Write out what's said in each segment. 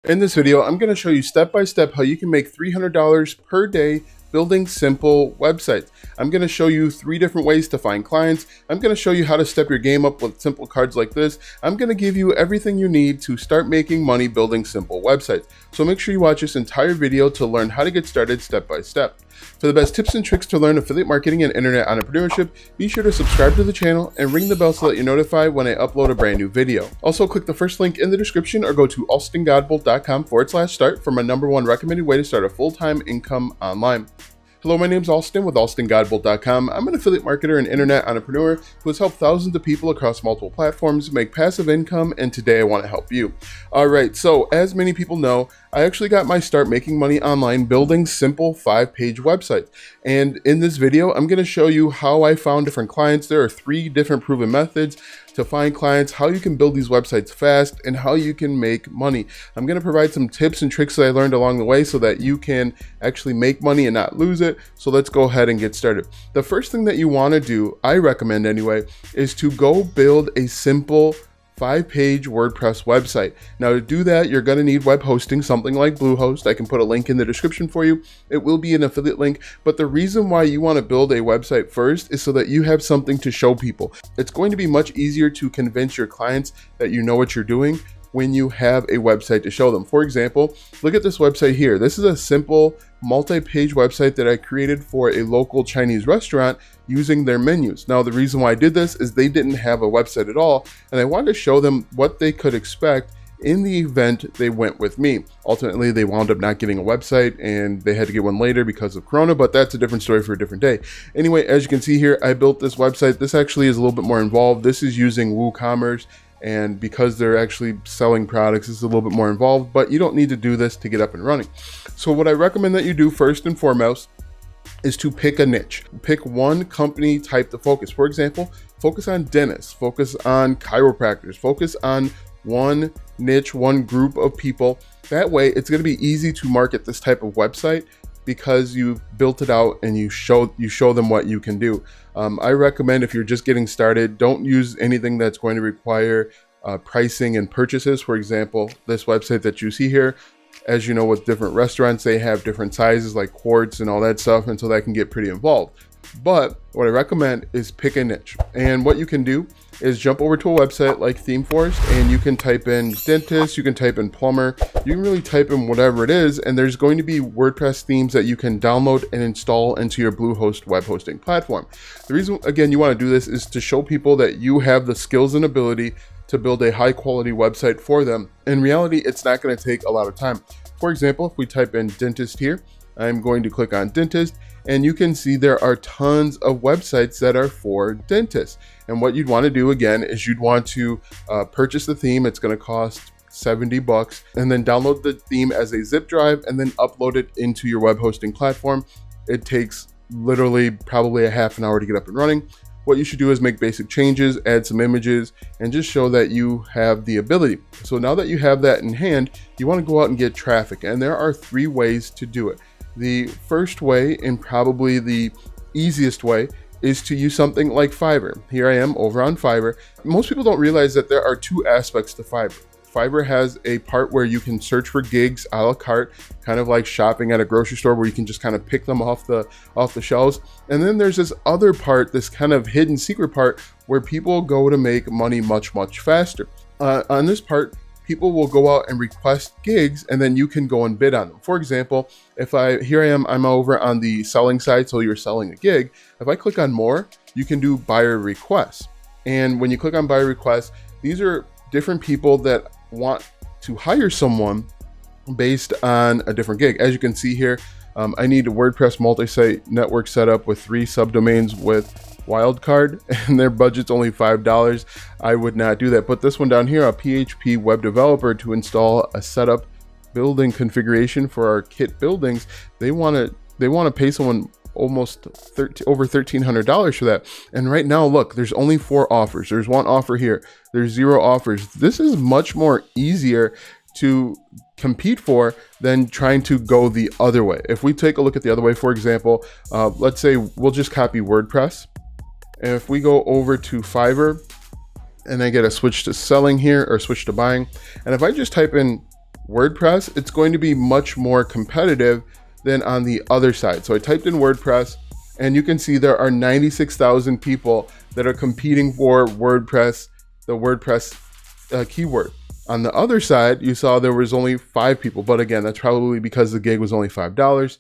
In this video, I'm going to show you step by step how you can make $300 per day building simple websites. I'm going to show you 3 different ways to find clients. I'm going to show you how to step your game up with simple cards like this. I'm going to give you everything you need to start making money building simple websites. So make sure you watch this entire video to learn how to get started step by step. For the best tips and tricks to learn affiliate marketing and internet entrepreneurship, be sure to subscribe to the channel and ring the bell so that you're notified when I upload a brand new video. Also, click the first link in the description or go to alstongodbolt.com/start for my #1 recommended way to start a full-time income online. Hello, my name is Alston with alstongodbolt.com. I'm an affiliate marketer and internet entrepreneur who has helped thousands of people across multiple platforms make passive income, and today I want to help you. All right, so as many people know, I actually got my start making money online building simple 5-page websites. And in this video, I'm going to show you how I found different clients. There are 3 different proven methods to find clients, how you can build these websites fast, and how you can make money. I'm going to provide some tips and tricks that I learned along the way so that you can actually make money and not lose it. So let's go ahead and get started. The first thing that you want to do, I recommend anyway, is to go build a simple 5-page WordPress website. Now to do that, you're going to need web hosting, something like Bluehost. I can put a link in the description for you. It will be an affiliate link, but the reason why you want to build a website first is so that you have something to show people. It's going to be much easier to convince your clients that you know what you're doing when you have a website to show them. For example, look at this website here. This is a simple multi-page website that I created for a local Chinese restaurant using their menus. Now, the reason why I did this is they didn't have a website at all, and I wanted to show them what they could expect in the event they went with me. Ultimately, they wound up not getting a website and they had to get one later because of Corona, but that's a different story for a different day. Anyway, as you can see here, I built this website. This actually is a little bit more involved. This is using WooCommerce, and because they're actually selling products, it's a little bit more involved, but you don't need to do this to get up and running. So what I recommend that you do first and foremost is to pick a niche. Pick one company type to focus. For example, focus on dentists, focus on chiropractors, focus on one niche, one group of people. That way, it's going to be easy to market this type of website because you've built it out and you show them what you can do. I recommend if you're just getting started, don't use anything that's going to require pricing and purchases. For example, this website that you see here, as you know, with different restaurants, they have different sizes like quarts and all that stuff, and so that can get pretty involved. But what I recommend is pick a niche. And what you can do is jump over to a website like ThemeForest, and you can type in dentist, you can type in plumber, you can really type in whatever it is, and there's going to be WordPress themes that you can download and install into your Bluehost web hosting platform. The reason, again, you want to do this is to show people that you have the skills and ability to build a high quality website for them. In reality, it's not going to take a lot of time. For example, if we type in dentist here, I'm going to click on dentist, and you can see there are tons of websites that are for dentists. And what you'd want to do again is you'd want to purchase the theme. It's going to cost $70, and then download the theme as a zip drive and then upload it into your web hosting platform. It takes literally probably a half an hour to get up and running. What you should do is make basic changes, add some images, and just show that you have the ability. So now that you have that in hand, you want to go out and get traffic. And there are 3 ways to do it. The first way, and probably the easiest way, is to use something like Fiverr. Here I am over on Fiverr. Most people don't realize that there are 2 aspects to Fiverr. Fiverr has a part where you can search for gigs a la carte, kind of like shopping at a grocery store where you can just kind of pick them off the shelves. And then there's this other part, this kind of hidden secret part where people go to make money much, much faster. On this part, people will go out and request gigs, and then you can go and bid on them. For example, I'm over on the selling side, so you're selling a gig. If I click on more, you can do buyer requests. And when you click on buyer requests, these are different people that want to hire someone based on a different gig. As you can see here, I need a WordPress multi-site network setup with 3 subdomains with Wildcard, and their budget's only $5. I would not do that. But this one down here, a PHP web developer to install a setup building configuration for our kit buildings, they want to pay someone almost over $1,300 for that. And right now, look, there's only 4 offers. There's 1 offer here. There's 0 offers. This is much more easier to compete for than trying to go the other way. If we take a look at the other way, for example, let's say we'll just copy WordPress. And if we go over to Fiverr and I get a switch to selling here or switch to buying, and if I just type in WordPress, it's going to be much more competitive than on the other side. So I typed in WordPress, and you can see there are 96,000 people that are competing for WordPress, the WordPress keyword. On the other side, you saw there was only 5 people, but again, that's probably because the gig was only $5.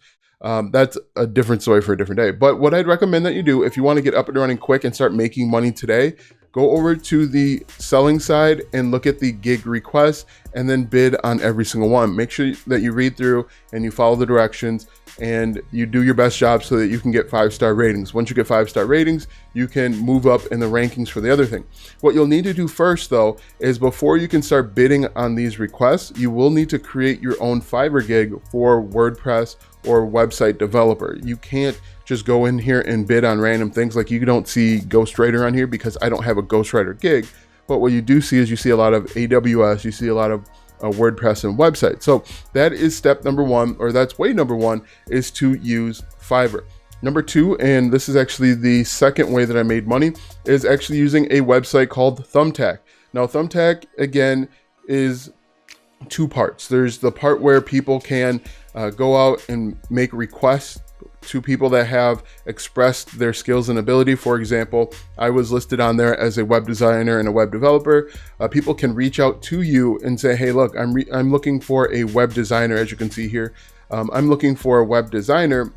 That's a different story for a different day. But what I'd recommend that you do, if you want to get up and running quick and start making money today, go over to the selling side and look at the gig requests and then bid on every single one. Make sure that you read through and you follow the directions and you do your best job so that you can get 5-star ratings. Once you get 5-star ratings, you can move up in the rankings for the other thing. What you'll need to do first though, is before you can start bidding on these requests, you will need to create your own Fiverr gig for WordPress or website developer. You can't just go in here and bid on random things. Like you don't see Ghostwriter on here because I don't have a Ghostwriter gig. But what you do see is you see a lot of AWS, you see a lot of WordPress and websites. So that is step number 1, or that's way number 1, is to use Fiverr. Number 2, and this is actually the second way that I made money, is actually using a website called Thumbtack. Now Thumbtack, again, is 2 parts. There's the part where people can go out and make requests to people that have expressed their skills and ability. For example, I was listed on there as a web designer and a web developer. People can reach out to you and say, hey, look, I'm looking for a web designer, as you can see here. I'm looking for a web designer.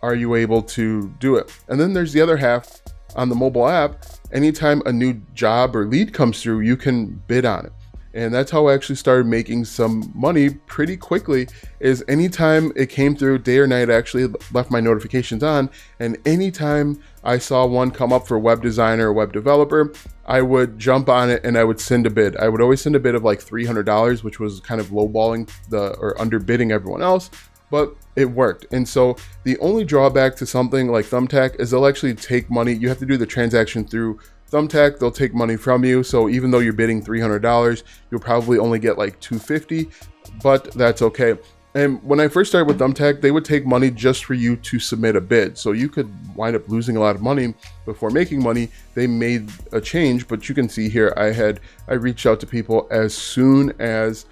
Are you able to do it? And then there's the other half on the mobile app. Anytime a new job or lead comes through, you can bid on it. And that's how I actually started making some money pretty quickly, is anytime it came through, day or night, I actually left my notifications on. And anytime I saw one come up for web designer or web developer, I would jump on it and I would send a bid. I would always send a bid of like $300, which was kind of lowballing or underbidding everyone else, but it worked. And so the only drawback to something like Thumbtack is they'll actually take money. You have to do the transaction through Thumbtack. They'll take money from you. So even though you're bidding $300, you'll probably only get like $250, but that's okay. And when I first started with Thumbtack, they would take money just for you to submit a bid. So you could wind up losing a lot of money before making money. They made a change, but you can see here, I reached out to people as soon as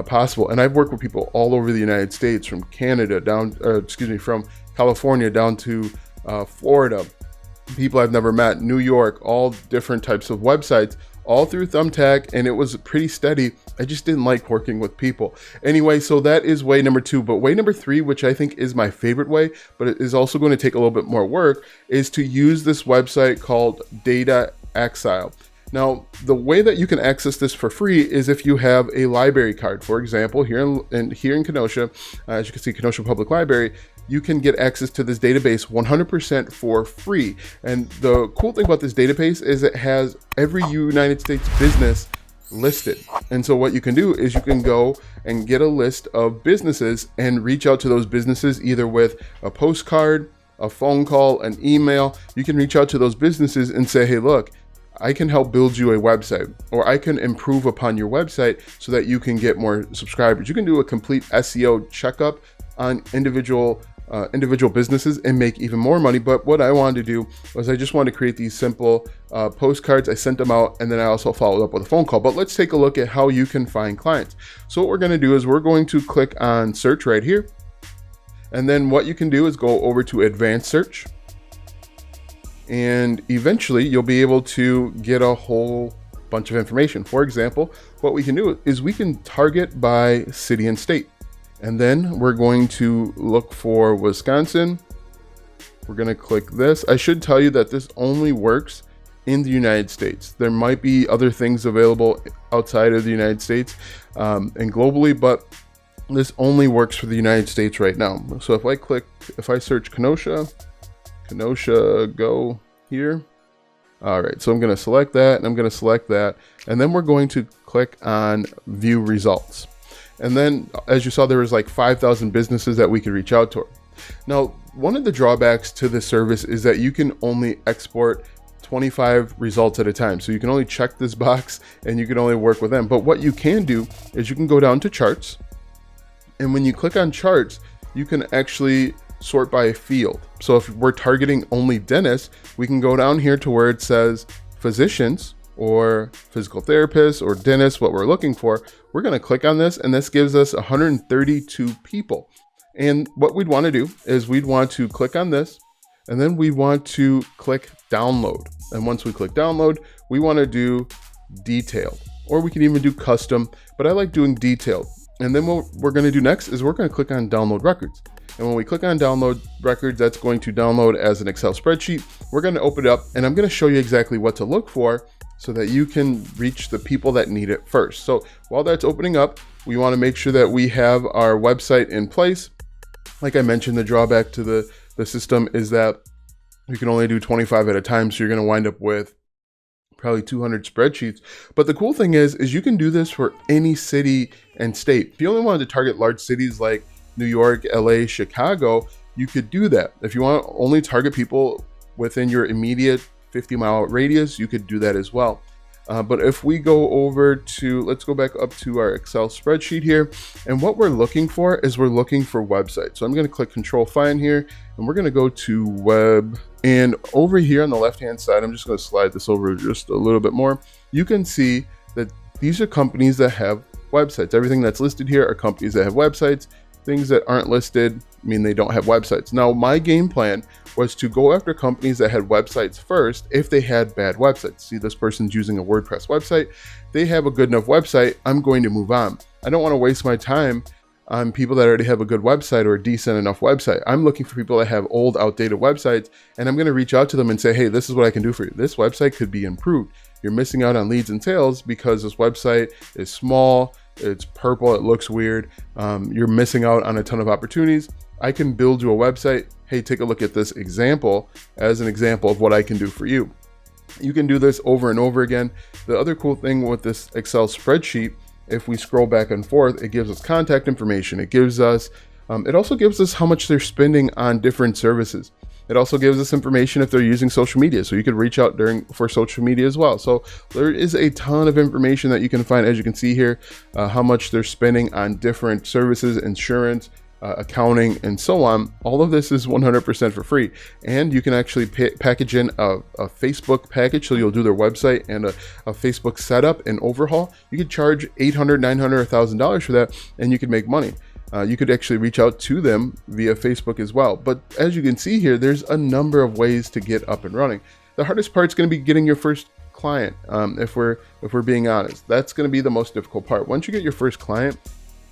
possible. And I've worked with people all over the United States, from Canada from California down to Florida. People I've never met, New York, all different types of websites, all through Thumbtack, and it was pretty steady. I just didn't like working with people. Anyway, so that is way number 2. But way number 3, which I think is my favorite way, but it is also going to take a little bit more work, is to use this website called Data Exile. Now, the way that you can access this for free is if you have a library card. For example, here in Kenosha, as you can see, Kenosha Public Library, you can get access to this database 100% for free. And the cool thing about this database is it has every United States business listed. And so what you can do is you can go and get a list of businesses and reach out to those businesses either with a postcard, a phone call, an email. You can reach out to those businesses and say, hey, look, I can help build you a website, or I can improve upon your website so that you can get more subscribers. You can do a complete SEO checkup on individual businesses and make even more money. But what I wanted to do was I just wanted to create these simple postcards. I sent them out, and then I also followed up with a phone call. But let's take a look at how you can find clients. So what we're going to do is we're going to click on search right here. And then what you can do is go over to advanced search. And eventually you'll be able to get a whole bunch of information. For example, what we can do is we can target by city and state. And then we're going to look for Wisconsin. We're going to click this. I should tell you that this only works in the United States. There might be other things available outside of the United States and globally, but this only works for the United States right now. So if I search Kenosha, go here. All right, so I'm going to select that, and I'm going to select that, and then we're going to click on view results. And then as you saw, there was like 5,000 businesses that we could reach out to. Now, one of the drawbacks to this service is that you can only export 25 results at a time. So you can only check this box and you can only work with them. But what you can do is you can go down to charts, and when you click on charts, you can actually sort by a field. So if we're targeting only dentists, we can go down here to where it says physicians, or physical therapist or dentist, what we're looking for, we're going to click on this, and this gives us 132 people. And what we'd want to do is we'd want to click on this, and then we want to click download. And once we click download, we want to do detailed, or we can even do custom, but I like doing detailed. And then what we're going to do next is we're going to click on download records. And when we click on download records, that's going to download as an Excel spreadsheet. We're going to open it up, and I'm going to show you exactly what to look for so that you can reach the people that need it first. So while that's opening up, we want to make sure that we have our website in place. Like I mentioned, the drawback to the system is that you can only do 25 at a time. So you're going to wind up with probably 200 spreadsheets. But the cool thing is you can do this for any city and state. If you only wanted to target large cities like New York, LA, Chicago, you could do that. If you want to only target people within your immediate 50-mile radius, you could do that as well. But if we go over to, let's go back up to our Excel spreadsheet here. And what we're looking for is we're looking for websites. So I'm going to click Control Find here, and we're going to go to web. And over here on the left-hand side, I'm just going to slide this over just a little bit more. You can see that these are companies that have websites. Everything that's listed here are companies that have websites. Things that aren't listed mean they don't have websites. Now, my game plan was to go after companies that had websites first if they had bad websites. See, this person's using a WordPress website. They have a good enough website. I'm going to move on. I don't want to waste my time on people that already have a good website or a decent enough website. I'm looking for people that have old, outdated websites, and I'm going to reach out to them and say, hey, this is what I can do for you. This website could be improved. You're missing out on leads and sales because this website is small, it's purple, it looks weird. You're missing out on a ton of opportunities. I can build you a website. Hey, take a look at this example as an example of what I can do for you. You can do this over and over again. The other cool thing with this Excel spreadsheet, if we scroll back and forth, it gives us contact information. It gives us, it also gives us how much they're spending on different services. It also gives us information if they're using social media. So you could reach out for social media as well. So there is a ton of information that you can find, as you can see here, how much they're spending on different services, insurance, accounting, and so on. All of this is 100% for free. And you can actually package in a Facebook package. So you'll do their website and a Facebook setup and overhaul. You could charge $800, $900, $1,000 for that, and you could make money. You could actually reach out to them via Facebook as well. But as you can see here, there's a number of ways to get up and running. The hardest part is going to be getting your first client. If we're being honest, that's going to be the most difficult part. Once you get your first client,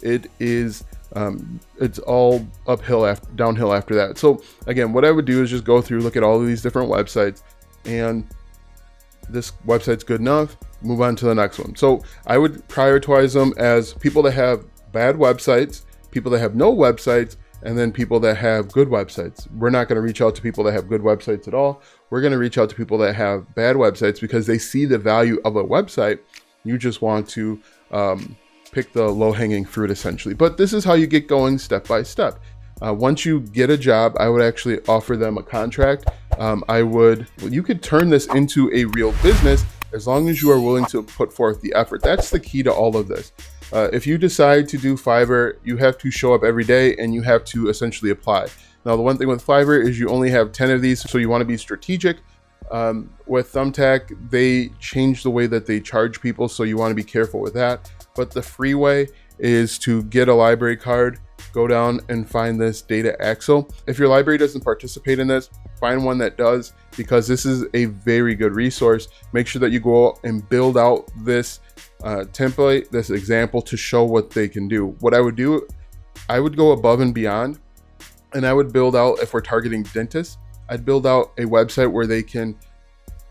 it is it's all downhill after that. So again, what I would do is just go through, look at all of these different websites, and this website's good enough, move on to the next one. So I would prioritize them as people that have bad websites, people that have no websites, and then people that have good websites. We're not going to reach out to people that have good websites at all. We're going to reach out to people that have bad websites because they see the value of a website. You just want to pick the low-hanging fruit, essentially. But this is how you get going step by step. Once you get a job, I would actually offer them a contract. You could turn this into a real business as long as you are willing to put forth the effort. That's the key to all of this. If you decide to do Fiverr, you have to show up every day and you have to essentially apply. Now, the one thing with Fiverr is you only have 10 of these, so you want to be strategic. With Thumbtack, they change the way that they charge people, so you want to be careful with that. But the free way is to get a library card, go down and find this Data Axle. If your library doesn't participate in this, find one that does, because this is a very good resource. Make sure that you go out and build out this template, this example, to show what they can do. What I would do, I would go above and beyond, and I would build out, if we're targeting dentists, I'd build out a website where they can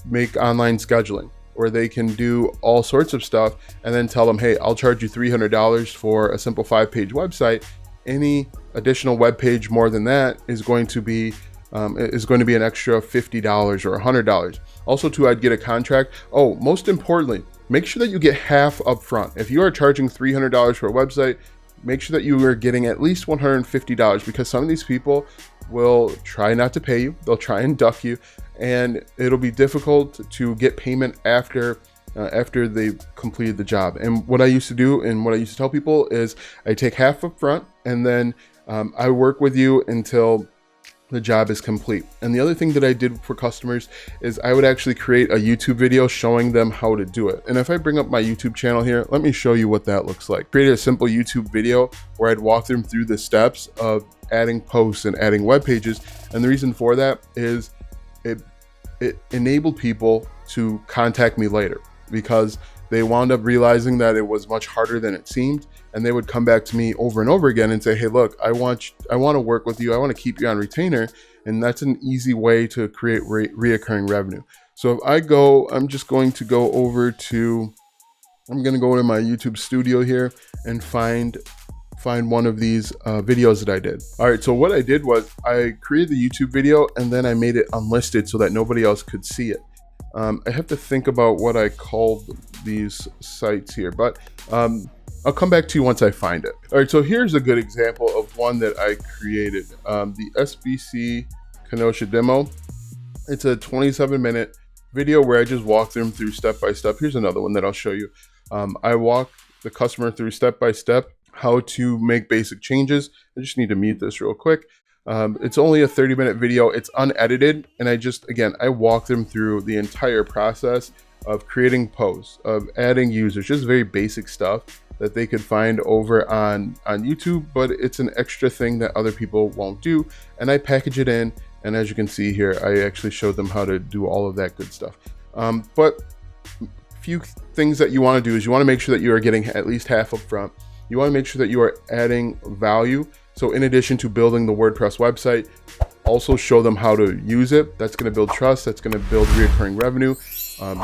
make online scheduling, where they can do all sorts of stuff, and then tell them, hey, I'll charge you $300 for a simple 5-page website. Any additional web page more than that is going to be an extra $50 or $100. Also, too, I'd get a contract. Oh, most importantly, make sure that you get half up front. If you are charging $300 for a website, make sure that you are getting at least $150, because some of these people will try not to pay you. They'll try and duck you, and it'll be difficult to get payment after they've completed the job. And what I used to do, and what I used to tell people, is I take half up front, and then I work with you until the job is complete. And the other thing that I did for customers is I would actually create a YouTube video showing them how to do it. And if I bring up my YouTube channel here, let me show you what that looks like. Created a simple YouTube video where I'd walk them through the steps of adding posts and adding web pages. And the reason for that is it enabled people to contact me later, because they wound up realizing that it was much harder than it seemed, and they would come back to me over and over again and say, hey, look, I want to work with you. I want to keep you on retainer. And that's an easy way to create reoccurring revenue. So if I go, I'm going to go to my YouTube studio here and find one of these videos that I did. All right, so what I did was I created the YouTube video and then I made it unlisted so that nobody else could see it. I have to think about what I called these sites here, but I'll come back to you once I find it. All right, so here's a good example of one that I created, the SBC Kenosha demo. It's a 27-minute video where I just walk them through step by step. Here's another one that I'll show you. I walk the customer through step by step how to make basic changes. I just need to mute this real quick. It's only a 30-minute video. It's unedited, and I walk them through the entire process of creating posts, of adding users, just very basic stuff that they could find over on YouTube, but it's an extra thing that other people won't do. And I package it in, and as you can see here, I actually showed them how to do all of that good stuff. But few things that you want to do is you want to make sure that you are getting at least half up front. You want to make sure that you are adding value. So in addition to building the WordPress website, also show them how to use it. That's going to build trust. That's going to build recurring revenue.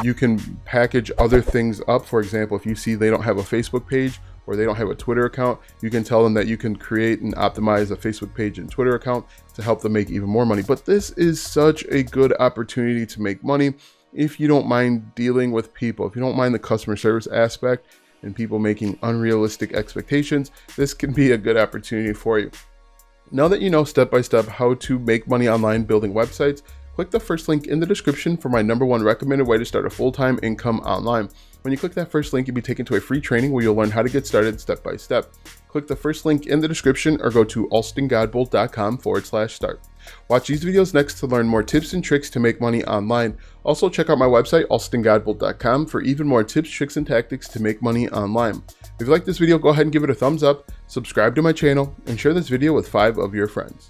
You can package other things up. For example, if you see they don't have a Facebook page or they don't have a Twitter account, you can tell them that you can create and optimize a Facebook page and Twitter account to help them make even more money. But this is such a good opportunity to make money if you don't mind dealing with people, if you don't mind the customer service aspect and people making unrealistic expectations. This can be a good opportunity for you. Now that you know step by step how to make money online building websites, click the first link in the description for my #1 recommended way to start a full-time income online. When you click that first link, you'll be taken to a free training where you'll learn how to get started step by step. Click the first link in the description or go to alstongodbolt.com/start. Watch these videos next to learn more tips and tricks to make money online. Also check out my website, alstongodbolt.com, for even more tips, tricks, and tactics to make money online. If you like this video, go ahead and give it a thumbs up, subscribe to my channel, and share this video with 5 of your friends.